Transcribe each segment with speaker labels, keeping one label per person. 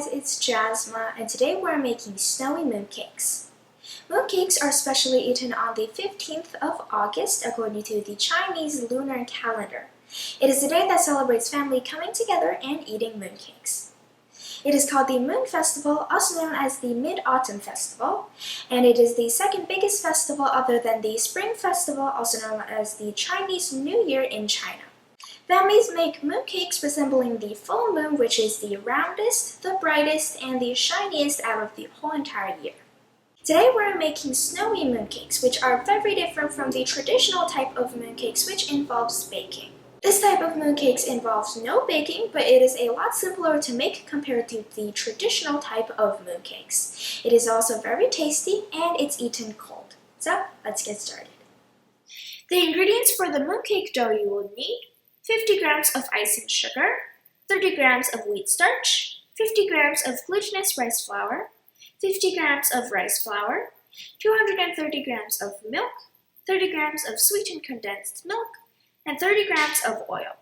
Speaker 1: guys, it's Jasma, and today we're making snowy mooncakes. Mooncakes are specially eaten on the 15th of August according to the Chinese lunar calendar. It is the day that celebrates family coming together and eating mooncakes. It is called the Moon Festival, also known as the Mid-Autumn Festival, and it is the second biggest festival other than the Spring Festival, also known as the Chinese New Year in China. Families make mooncakes resembling the full moon, which is the roundest, the brightest, and the shiniest out of the whole entire year. Today we're making snowy mooncakes, which are very different from the traditional type of mooncakes, which involves baking. This type of mooncakes involves no baking, but it is a lot simpler to make compared to the traditional type of mooncakes. It is also very tasty, and it's eaten cold. So, let's get started. The ingredients for the mooncake dough you will need: 50 grams of icing sugar, 30 grams of wheat starch, 50 grams of glutinous rice flour, 50 grams of rice flour, 230 grams of milk, 30 grams of sweetened condensed milk, and 30 grams of oil.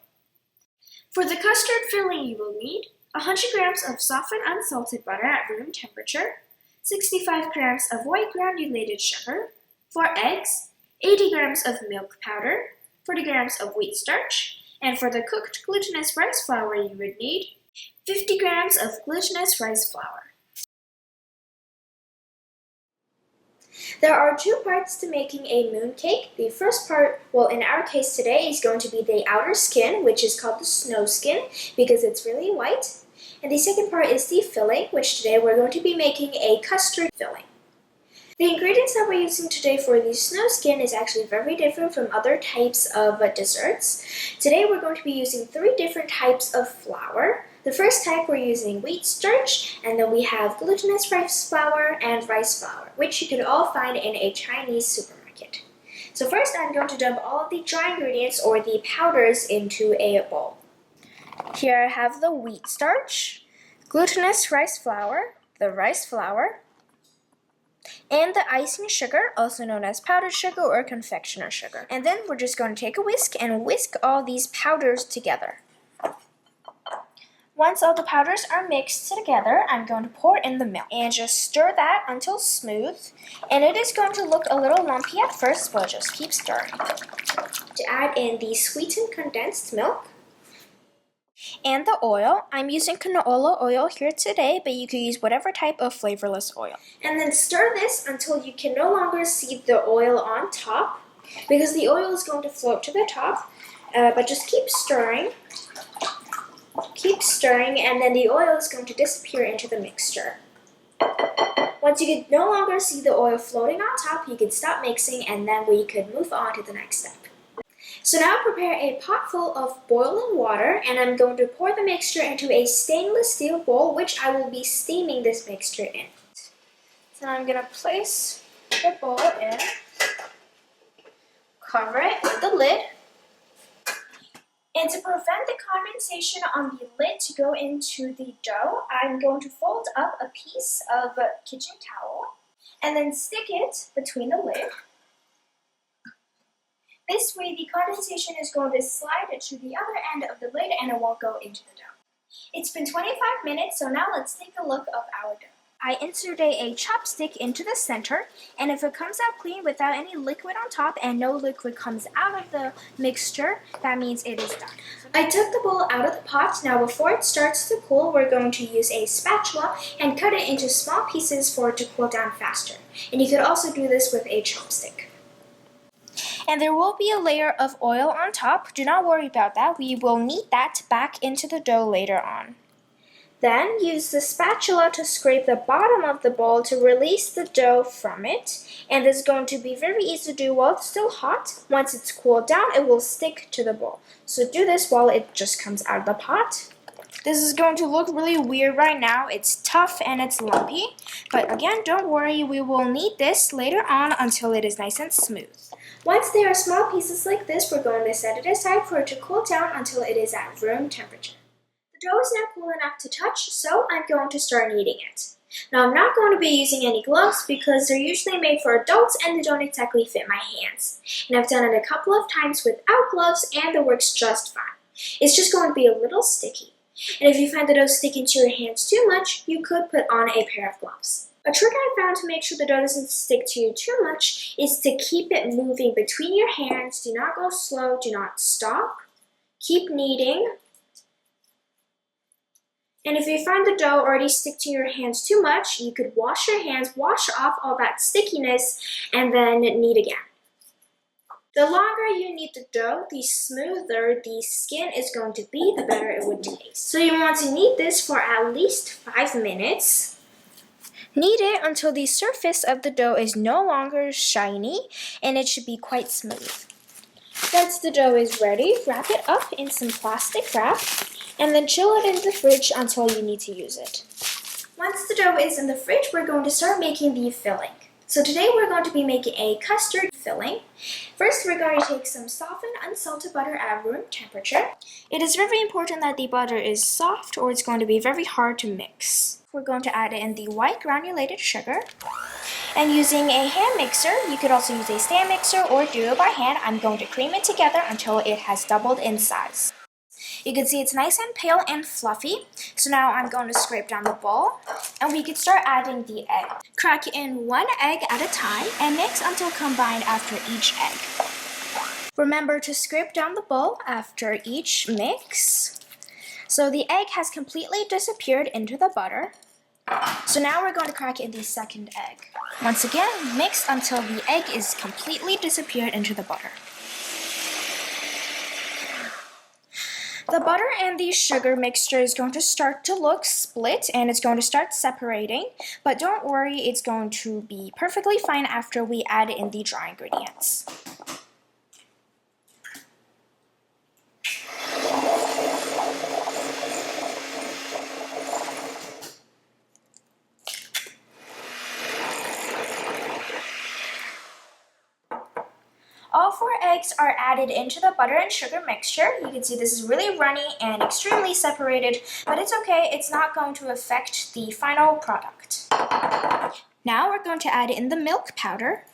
Speaker 1: For the custard filling you will need 100 grams of softened unsalted butter at room temperature, 65 grams of white granulated sugar, 4 eggs, 80 grams of milk powder, 40 grams of wheat starch, and for the cooked glutinous rice flour you would need 50 grams of glutinous rice flour. There are two parts to making a mooncake. The first part, well in our case today, is going to be the outer skin, which is called the snow skin because it's really white. And the second part is the filling, which today we're going to be making a custard filling. The ingredients that we're using today for the snow skin is actually very different from other types of desserts. Today we're going to be using 3 different types of flour. The first type we're using wheat starch, and then we have glutinous rice flour and rice flour, which you can all find in a Chinese supermarket. So first I'm going to dump all of the dry ingredients or the powders into a bowl. Here I have the wheat starch, glutinous rice flour, the rice flour, and the icing sugar, also known as powdered sugar or confectioner sugar. And then we're just going to take a whisk and whisk all these powders together. Once all the powders are mixed together, I'm going to pour in the milk and just stir that until smooth. And it is going to look a little lumpy at first, but just keep stirring. To add in the sweetened condensed milk and the oil. I'm using canola oil here today, but you can use whatever type of flavorless oil. And then stir this until you can no longer see the oil on top, because the oil is going to float to the top, but just keep stirring. Keep stirring, and then the oil is going to disappear into the mixture. Once you can no longer see the oil floating on top, you can stop mixing, and then we could move on to the next step. So now prepare a pot full of boiling water, and I'm going to pour the mixture into a stainless steel bowl, which I will be steaming this mixture in. So I'm going to place the bowl in, cover it with the lid, and to prevent the condensation on the lid to go into the dough, I'm going to fold up a piece of kitchen towel and then stick it between the lid. This way the condensation is going to slide to the other end of the lid and it won't go into the dough. It's been 25 minutes, so now let's take a look of our dough. I inserted a chopstick into the center, and if it comes out clean without any liquid on top and no liquid comes out of the mixture, that means it is done. I took the bowl out of the pot. Now before it starts to cool, we're going to use a spatula and cut it into small pieces for it to cool down faster. And you could also do this with a chopstick. And there will be a layer of oil on top. Do not worry about that. We will knead that back into the dough later on. Then use the spatula to scrape the bottom of the bowl to release the dough from it. And this is going to be very easy to do while it's still hot. Once it's cooled down, it will stick to the bowl. So do this while it just comes out of the pot. This is going to look really weird right now. It's tough and it's lumpy. But again, don't worry, we will knead this later on until it is nice and smooth. Once they are small pieces like this, we're going to set it aside for it to cool down until it is at room temperature. The dough is now cool enough to touch, so I'm going to start kneading it. Now I'm not going to be using any gloves because they're usually made for adults and they don't exactly fit my hands. And I've done it a couple of times without gloves and it works just fine. It's just going to be a little sticky. And if you find the dough sticking to your hands too much, you could put on a pair of gloves. A trick I found to make sure the dough doesn't stick to you too much is to keep it moving between your hands. Do not go slow, do not stop. Keep kneading. And if you find the dough already stick to your hands too much, you could wash your hands, wash off all that stickiness, and then knead again. The longer you knead the dough, the smoother the skin is going to be, the better it would taste. So you want to knead this for at least 5 minutes. Knead it until the surface of the dough is no longer shiny and it should be quite smooth. Once the dough is ready, wrap it up in some plastic wrap and then chill it in the fridge until you need to use it. Once the dough is in the fridge, we're going to start making the filling. So today we're going to be making a custard filling. First, we're going to take some softened unsalted butter at room temperature. It is very important that the butter is soft or it's going to be very hard to mix. We're going to add in the white granulated sugar. And using a hand mixer, you could also use a stand mixer or do it by hand. I'm going to cream it together until it has doubled in size. You can see it's nice and pale and fluffy. So now I'm going to scrape down the bowl and we can start adding the egg. Crack in 1 egg at a time and mix until combined after each egg. Remember to scrape down the bowl after each mix. So the egg has completely disappeared into the butter. So now we're going to crack in the second egg. Once again, mix until the egg is completely disappeared into the butter. The butter and the sugar mixture is going to start to look split and it's going to start separating, but don't worry, it's going to be perfectly fine after we add in the dry ingredients. All 4 eggs are added into the butter and sugar mixture. You can see this is really runny and extremely separated, but it's okay. It's not going to affect the final product. Now we're going to add in the milk powder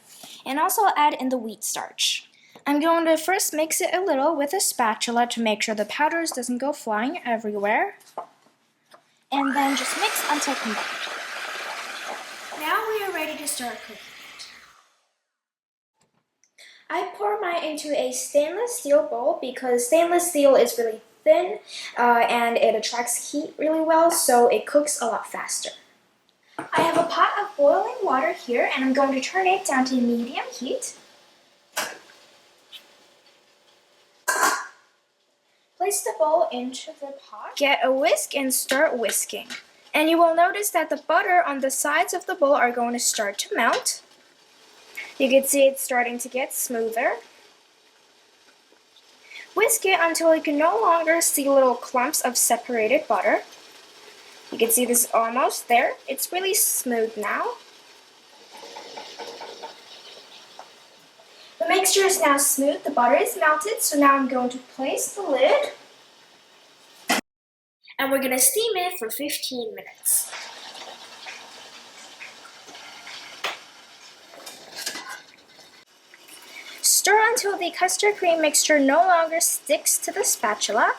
Speaker 1: and also add in the wheat starch. I'm going to first mix it a little with a spatula to make sure the powders doesn't go flying everywhere. And then just mix until combined. Now we are ready to start cooking. I pour mine into a stainless steel bowl because stainless steel is really thin and it attracts heat really well, so it cooks a lot faster. I have a pot of boiling water here and I'm going to turn it down to medium heat. Place the bowl into the pot. Get a whisk and start whisking. And you will notice that the butter on the sides of the bowl are going to start to melt. You can see it's starting to get smoother. Whisk it until you can no longer see little clumps of separated butter. You can see this is almost there. It's really smooth now. The mixture is now smooth, the butter is melted, so now I'm going to place the lid. And we're going to steam it for 15 minutes. Stir until the custard cream mixture no longer sticks to the spatula,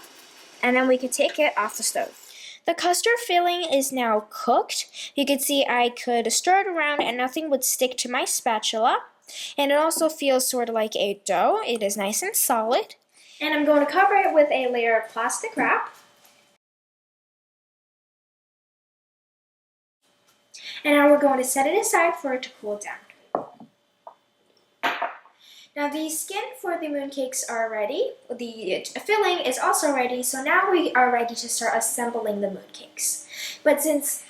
Speaker 1: and then we can take it off the stove. The custard filling is now cooked. You can see I could stir it around and nothing would stick to my spatula. And it also feels sort of like a dough. It is nice and solid. And I'm going to cover it with a layer of plastic wrap. And now we're going to set it aside for it to cool down. Now the skin for the mooncakes are ready, the filling is also ready, so now we are ready to start assembling the mooncakes. But since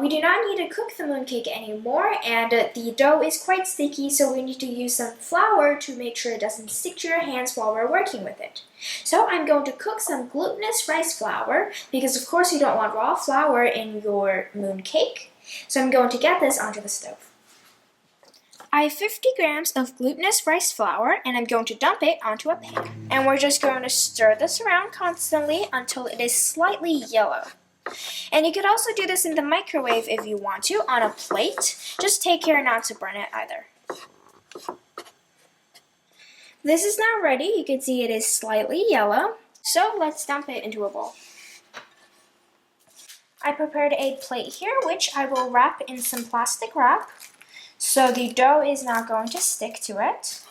Speaker 1: we do not need to cook the mooncake anymore and the dough is quite sticky, so we need to use some flour to make sure it doesn't stick to your hands while we're working with it. So I'm going to cook some glutinous rice flour because of course you don't want raw flour in your mooncake. So I'm going to get this onto the stove. I have 50 grams of glutinous rice flour and I'm going to dump it onto a pan. And we're just going to stir this around constantly until it is slightly yellow. And you could also do this in the microwave if you want to, on a plate. Just take care not to burn it either. This is now ready. You can see it is slightly yellow. So let's dump it into a bowl. I prepared a plate here, which I will wrap in some plastic wrap, so the dough is not going to stick to it.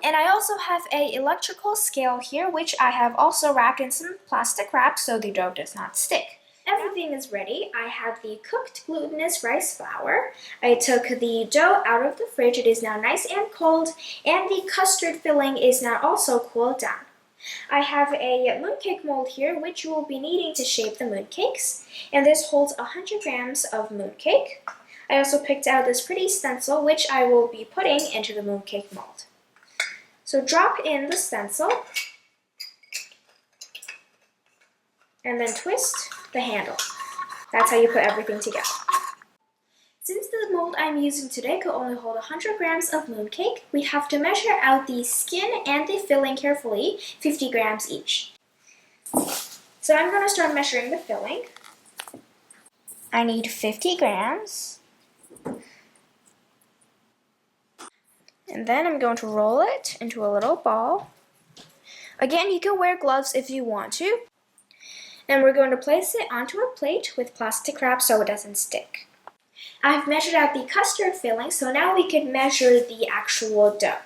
Speaker 1: And I also have an electrical scale here, which I have also wrapped in some plastic wrap so the dough does not stick. Everything is ready. I have the cooked glutinous rice flour. I took the dough out of the fridge. It is now nice and cold, and the custard filling is now also cooled down. I have a mooncake mold here, which you will be needing to shape the mooncakes, and this holds 100 grams of mooncake. I also picked out this pretty stencil, which I will be putting into the mooncake mold. So drop in the stencil, and then twist the handle. That's how you put everything together. Since the mold I'm using today could only hold 100 grams of mooncake, we have to measure out the skin and the filling carefully, 50 grams each. So I'm going to start measuring the filling. I need 50 grams. And then I'm going to roll it into a little ball. Again, you can wear gloves if you want to. And we're going to place it onto a plate with plastic wrap so it doesn't stick. I've measured out the custard filling, so now we can measure the actual dough.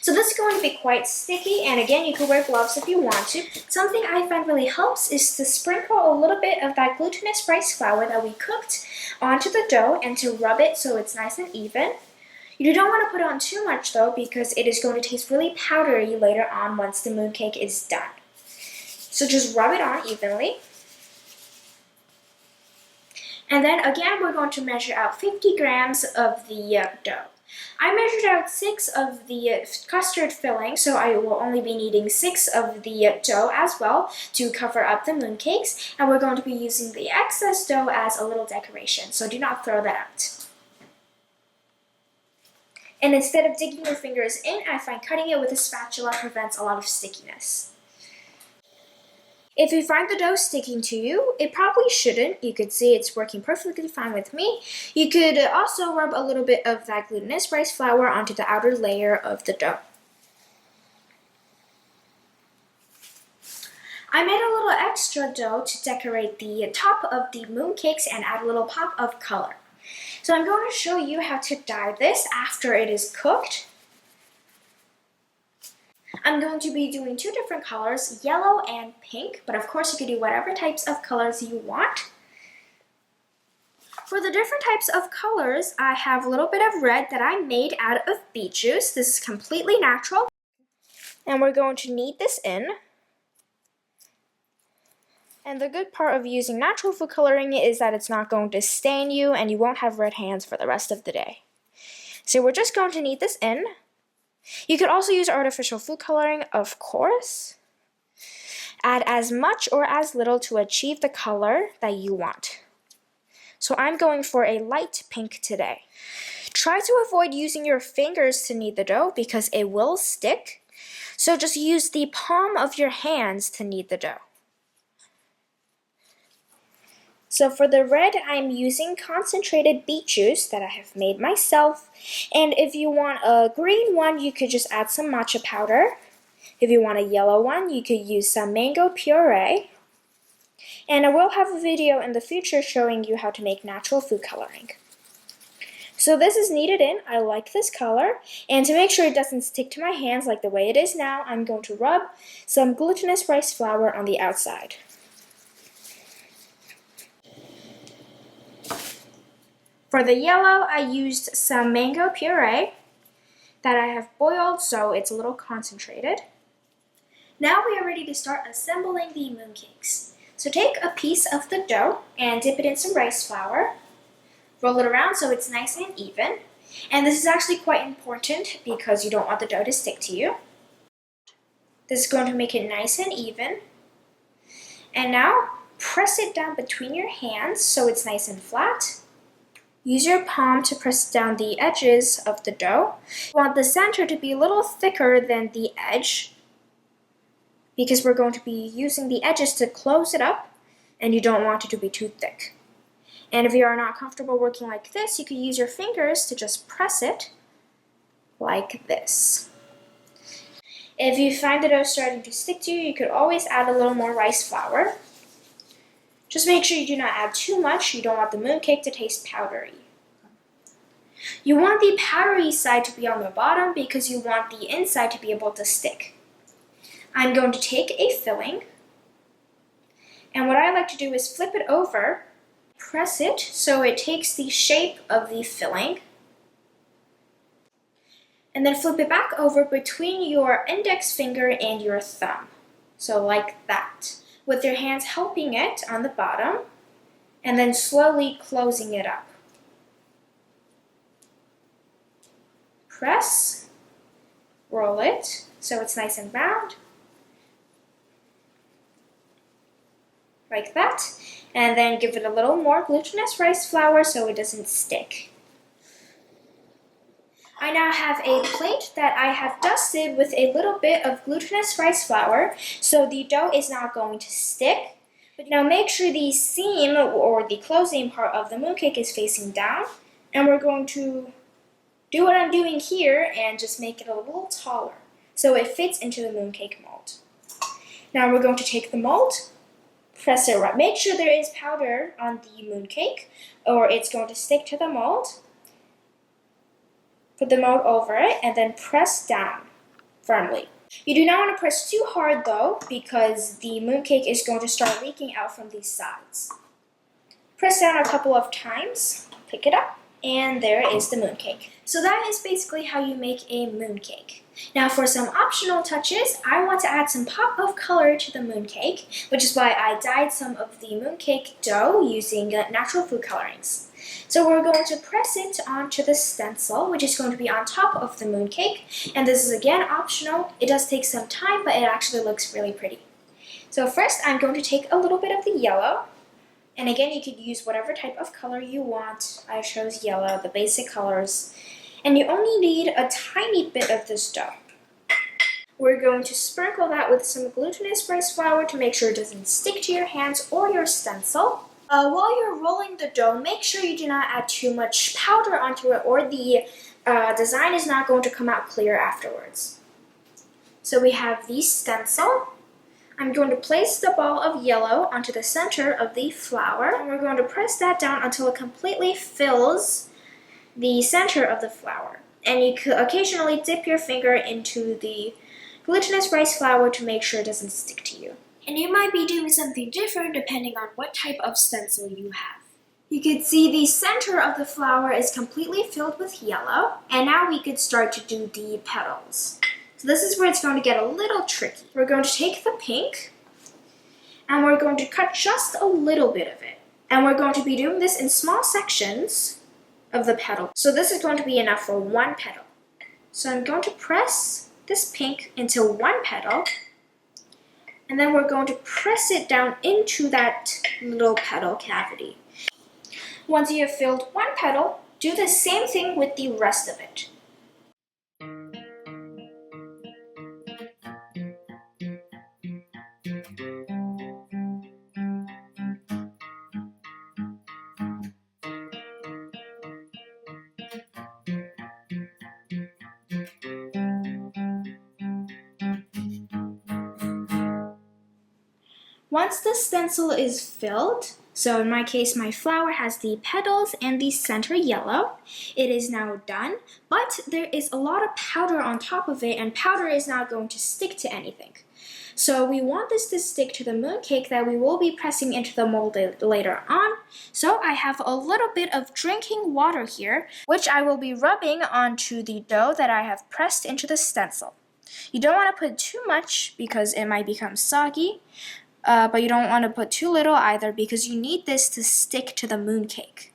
Speaker 1: So this is going to be quite sticky, and again, you can wear gloves if you want to. Something I find really helps is to sprinkle a little bit of that glutinous rice flour that we cooked onto the dough and to rub it so it's nice and even. You don't want to put on too much though, because it is going to taste really powdery later on once the mooncake is done. So just rub it on evenly. And then again, we're going to measure out 50 grams of the dough. I measured out 6 of the custard filling, so I will only be needing 6 of the dough as well to cover up the mooncakes. And we're going to be using the excess dough as a little decoration, so do not throw that out. And instead of digging your fingers in, I find cutting it with a spatula prevents a lot of stickiness. If you find the dough sticking to you, it probably shouldn't. You could see it's working perfectly fine with me. You could also rub a little bit of that glutinous rice flour onto the outer layer of the dough. I made a little extra dough to decorate the top of the mooncakes and add a little pop of color. So I'm going to show you how to dye this after it is cooked. I'm going to be doing 2 different colors, yellow and pink, but of course you can do whatever types of colors you want. For the different types of colors, I have a little bit of red that I made out of beet juice. This is completely natural. And we're going to knead this in. And the good part of using natural food coloring is that it's not going to stain you and you won't have red hands for the rest of the day. So we're just going to knead this in. You could also use artificial food coloring, of course. Add as much or as little to achieve the color that you want. So I'm going for a light pink today. Try to avoid using your fingers to knead the dough because it will stick. So just use the palm of your hands to knead the dough. So for the red, I'm using concentrated beet juice that I have made myself. And if you want a green one, you could just add some matcha powder. If you want a yellow one, you could use some mango puree. And I will have a video in the future showing you how to make natural food coloring. So this is kneaded in. I like this color. And to make sure it doesn't stick to my hands like the way it is now, I'm going to rub some glutinous rice flour on the outside. For the yellow, I used some mango puree that I have boiled so it's a little concentrated. Now we are ready to start assembling the mooncakes. So take a piece of the dough and dip it in some rice flour. Roll it around so it's nice and even. And this is actually quite important because you don't want the dough to stick to you. This is going to make it nice and even. And now press it down between your hands so it's nice and flat. Use your palm to press down the edges of the dough. You want the center to be a little thicker than the edge because we're going to be using the edges to close it up and you don't want it to be too thick. And if you are not comfortable working like this, you could use your fingers to just press it like this. If you find the dough starting to stick to you, you could always add a little more rice flour. Just make sure you do not add too much. You don't want the mooncake to taste powdery. You want the powdery side to be on the bottom because you want the inside to be able to stick. I'm going to take a filling, and what I like to do is flip it over, press it so it takes the shape of the filling, and then flip it back over between your index finger and your thumb. So like that, with your hands helping it on the bottom, and then slowly closing it up. Press, roll it so it's nice and round, like that, and then give it a little more glutinous rice flour so it doesn't stick. I now have a plate that I have dusted with a little bit of glutinous rice flour so the dough is not going to stick. But now make sure the seam or the closing part of the mooncake is facing down, and we're going to do what I'm doing here and just make it a little taller so it fits into the mooncake mold. Now we're going to take the mold, press it right. Make sure there is powder on the mooncake or it's going to stick to the mold. Put the mold over it and then press down firmly. You do not want to press too hard though because the mooncake is going to start leaking out from these sides. Press down a couple of times, pick it up, and there is the mooncake. So that is basically how you make a mooncake. Now for some optional touches, I want to add some pop of color to the mooncake, which is why I dyed some of the mooncake dough using natural food colorings. So we're going to press it onto the stencil, which is going to be on top of the mooncake. And this is again optional. It does take some time, but it actually looks really pretty. So first I'm going to take a little bit of the yellow. And again, you could use whatever type of color you want. I chose yellow, the basic colors. And you only need a tiny bit of this dough. We're going to sprinkle that with some glutinous rice flour to make sure it doesn't stick to your hands or your stencil. While you're rolling the dough, make sure you do not add too much powder onto it or the design is not going to come out clear afterwards. So we have the stencil. I'm going to place the ball of yellow onto the center of the flour, and we're going to press that down until it completely fills the center of the flour. And you could occasionally dip your finger into the glutinous rice flour to make sure it doesn't stick to you. And you might be doing something different depending on what type of stencil you have. You can see the center of the flour is completely filled with yellow, and now we could start to do the petals. So this is where it's going to get a little tricky. We're going to take the pink, and we're going to cut just a little bit of it. And we're going to be doing this in small sections of the petal. So this is going to be enough for one petal. So I'm going to press this pink into one petal, and then we're going to press it down into that little petal cavity. Once you have filled one petal, do the same thing with the rest of it. Once the stencil is filled, so in my case my flower has the petals and the center yellow, it is now done, but there is a lot of powder on top of it, and powder is not going to stick to anything. So we want this to stick to the mooncake that we will be pressing into the mold later on. So I have a little bit of drinking water here, which I will be rubbing onto the dough that I have pressed into the stencil. You don't want to put too much because it might become soggy. But you don't want to put too little either because you need this to stick to the mooncake.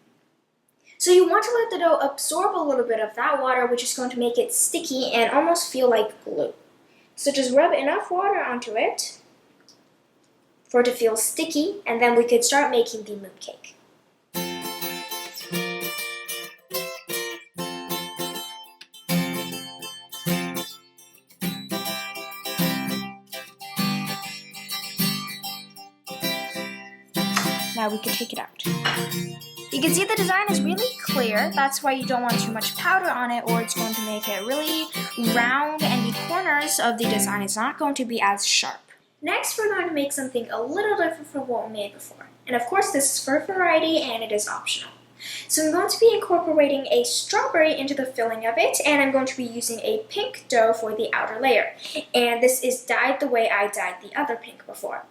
Speaker 1: So you want to let the dough absorb a little bit of that water, which is going to make it sticky and almost feel like glue. So just rub enough water onto it for it to feel sticky, and then we could start making the mooncake. Now we can take it out. You can see the design is really clear. That's why you don't want too much powder on it, or it's going to make it really round and the corners of the design is not going to be as sharp. Next, we're going to make something a little different from what we made before. And of course, this is for variety and it is optional. So I'm going to be incorporating a strawberry into the filling of it, and I'm going to be using a pink dough for the outer layer. And this is dyed the way I dyed the other pink before.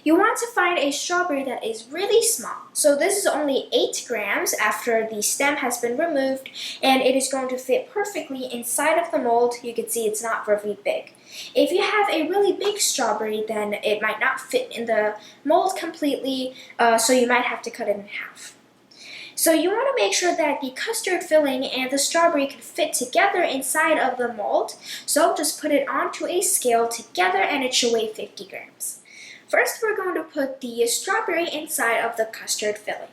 Speaker 1: You want to find a strawberry that is really small. So this is only 8 grams after the stem has been removed, and it is going to fit perfectly inside of the mold. You can see it's not very big. If you have a really big strawberry, then it might not fit in the mold completely, so you might have to cut it in half. So you want to make sure that the custard filling and the strawberry can fit together inside of the mold. So just put it onto a scale together and it should weigh 50 grams. First, we're going to put the strawberry inside of the custard filling.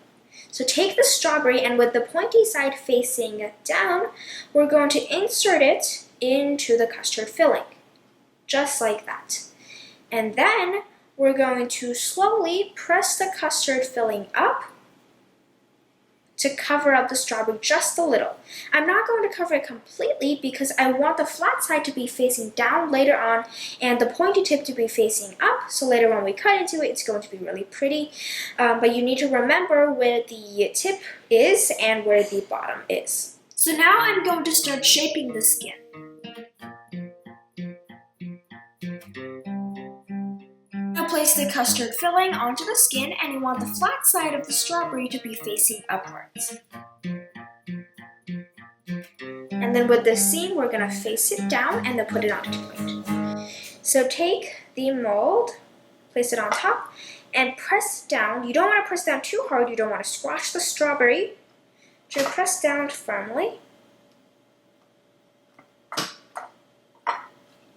Speaker 1: So take the strawberry and with the pointy side facing down, we're going to insert it into the custard filling, just like that. And then we're going to slowly press the custard filling up to cover up the strawberry just a little. I'm not going to cover it completely because I want the flat side to be facing down later on and the pointy tip to be facing up, so later when we cut into it, it's going to be really pretty. But you need to remember where the tip is and where the bottom is. So now I'm going to start shaping the skin. Now place the custard filling onto the skin, and you want the flat side of the strawberry to be facing upwards. And then with the seam, we're going to face it down and then put it onto the plate. So take the mold, place it on top, and press down. You don't want to press down too hard, you don't want to squash the strawberry. Just press down firmly.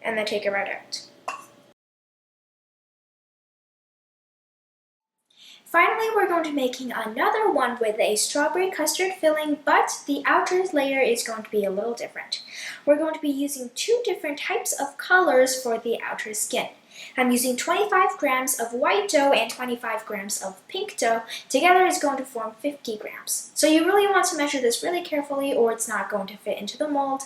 Speaker 1: And then take it right out. Finally, we're going to be making another one with a strawberry custard filling, but the outer layer is going to be a little different. We're going to be using 2 different types of colors for the outer skin. I'm using 25 grams of white dough and 25 grams of pink dough. Together it's going to form 50 grams. So you really want to measure this really carefully or it's not going to fit into the mold.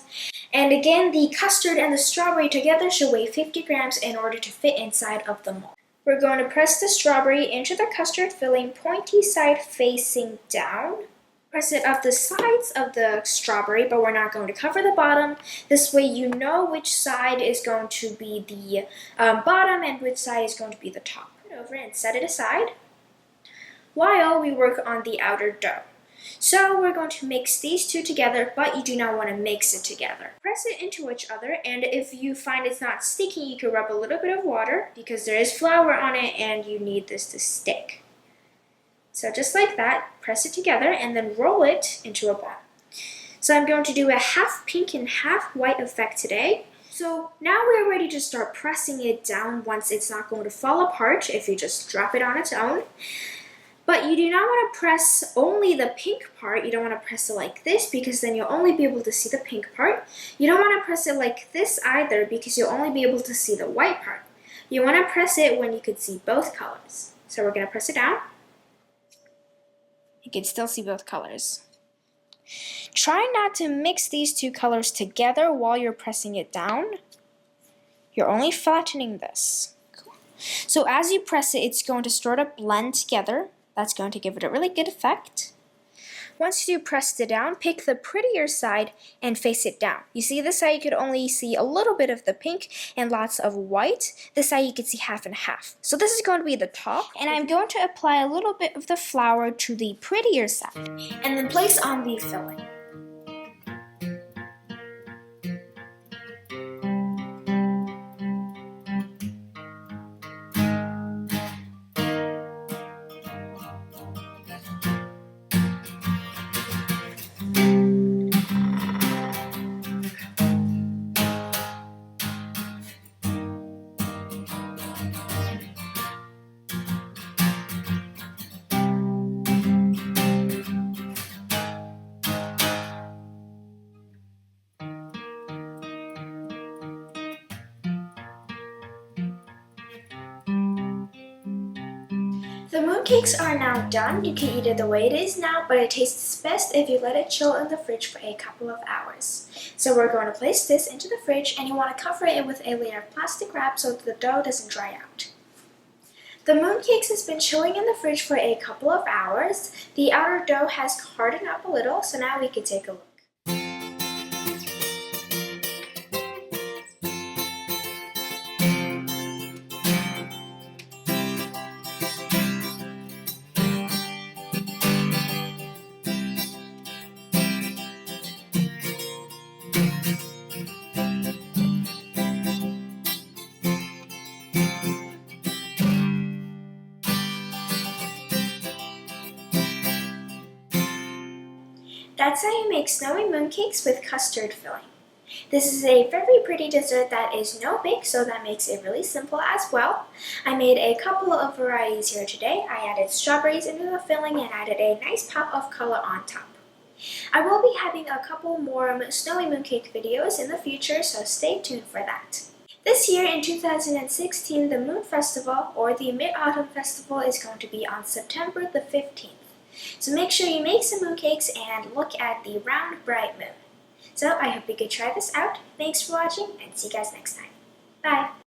Speaker 1: And again, the custard and the strawberry together should weigh 50 grams in order to fit inside of the mold. We're going to press the strawberry into the custard filling, pointy side facing down. Press it up the sides of the strawberry, but we're not going to cover the bottom. This way you know which side is going to be the bottom and which side is going to be the top. Put it over and set it aside while we work on the outer dough. So we're going to mix these 2 together, but you do not want to mix it together. Press it into each other, and if you find it's not sticky, you can rub a little bit of water because there is flour on it and you need this to stick. So just like that, press it together and then roll it into a ball. So I'm going to do a half pink and half white effect today. So now we're ready to start pressing it down once it's not going to fall apart if you just drop it on its own. But you do not want to press only the pink part. You don't want to press it like this because then you'll only be able to see the pink part. You don't want to press it like this either because you'll only be able to see the white part. You want to press it when you could see both colors. So we're going to press it down. You can still see both colors. Try not to mix these 2 colors together while you're pressing it down. You're only flattening this. Cool. So as you press it, it's going to sort of blend together. That's going to give it a really good effect. Once you pressed it down, pick the prettier side and face it down. You see this side you could only see a little bit of the pink and lots of white. This side you could see half and half. So this is going to be the top, and I'm going to apply a little bit of the flour to the prettier side and then place on the filling. The mooncakes are now done. You can eat it the way it is now, but it tastes best if you let it chill in the fridge for a couple of hours. So we're going to place this into the fridge, and you want to cover it with a layer of plastic wrap so that the dough doesn't dry out. The mooncakes has been chilling in the fridge for a couple of hours. The outer dough has hardened up a little, so now we can take a look. That's how you make snowy mooncakes with custard filling. This is a very pretty dessert that is no bake, so that makes it really simple as well. I made a couple of varieties here today. I added strawberries into the filling and added a nice pop of color on top. I will be having a couple more snowy mooncake videos in the future, so stay tuned for that. This year in 2016, the Moon Festival, or the Mid-Autumn Festival, is going to be on September the 15th. So make sure you make some mooncakes and look at the round, bright moon. So I hope you could try this out. Thanks for watching and see you guys next time. Bye!